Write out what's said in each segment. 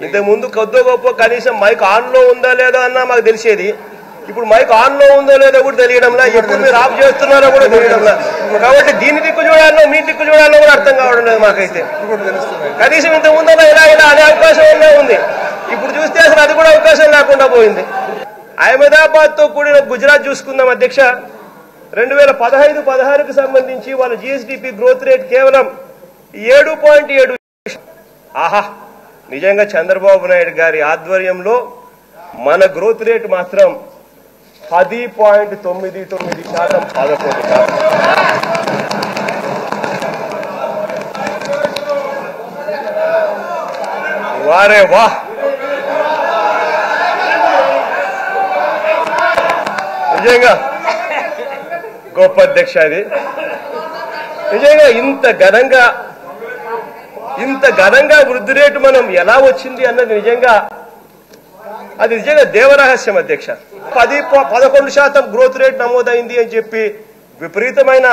ఇంతకు ముందు కొద్దో గొప్ప కనీసం మైక్ ఆన్ లో ఉందా లేదా అన్నా మాకు తెలిసేది. ఇప్పుడు మైక్ ఆన్ లో ఉందో లేదో కూడా తెలియడంలా, ఎప్పుడు మీరు ఆఫ్ చేస్తున్నారో కూడా తెలియడంలా. కాబట్టి దీని దిక్కు చూడాలో మీ దిక్కు చూడాలో కూడా అర్థం కావడం లేదు మాకైతే. కనీసం ఇంతకు ముందు ఇలా ఇలా అనే అవకాశం ఉన్నా ఉంది, ఇప్పుడు చూస్తే అసలు అది కూడా అవకాశం లేకుండా పోయింది. అహ్మదాబాద్ తో కూడిన గుజరాత్ చూసుకుందాం అధ్యక్ష. 2015-16కు సంబంధించి వాళ్ళ జిఎస్డిపి గ్రోత్ రేట్ కేవలం 7.7. ఆహా, నిజంగా చంద్రబాబు నాయుడు గారి ఆధ్వర్యంలో మన గ్రోత్ రేట్ మాత్రం 10.99%, 11%. వారే వా, నిజంగా గొప్ప అధ్యక్ష. అది నిజంగా ఇంత ఘనంగా వృద్ధి రేటు మనం ఎలా వచ్చింది అన్నది నిజంగా దేవరహస్యం అధ్యక్ష. 11% గ్రోత్ రేట్ నమోదైంది అని చెప్పి విపరీతమైన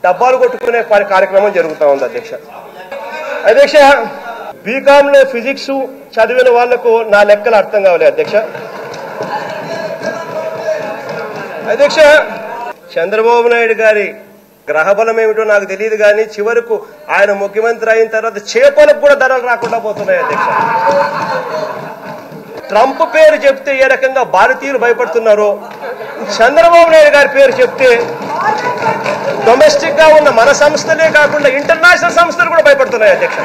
డబ్బాలు కొట్టుకునే కార్యక్రమం జరుగుతూ ఉంది అధ్యక్ష. అధ్యక్ష, బీకామ్ లో ఫిజిక్స్ చదివిన వాళ్లకు నా లెక్కలు అర్థం కావాలి అధ్యక్ష. అధ్యక్ష, చంద్రబాబు నాయుడు గారి గ్రహబలం ఏమిటో నాకు తెలియదు కానీ చివరకు ఆయన ముఖ్యమంత్రి అయిన తర్వాత చేపలకు కూడా ధరలు రాకుండా పోతున్నాయి అధ్యక్ష. ట్రంప్ పేరు చెప్తే ఏ రకంగా భారతీయులు భయపడుతున్నారో, చంద్రబాబు నాయుడు గారి పేరు చెప్తే డొమెస్టిక్ గా ఉన్న మన సంస్థలే కాకుండా ఇంటర్నేషనల్ సంస్థలు కూడా భయపడుతున్నాయి అధ్యక్ష.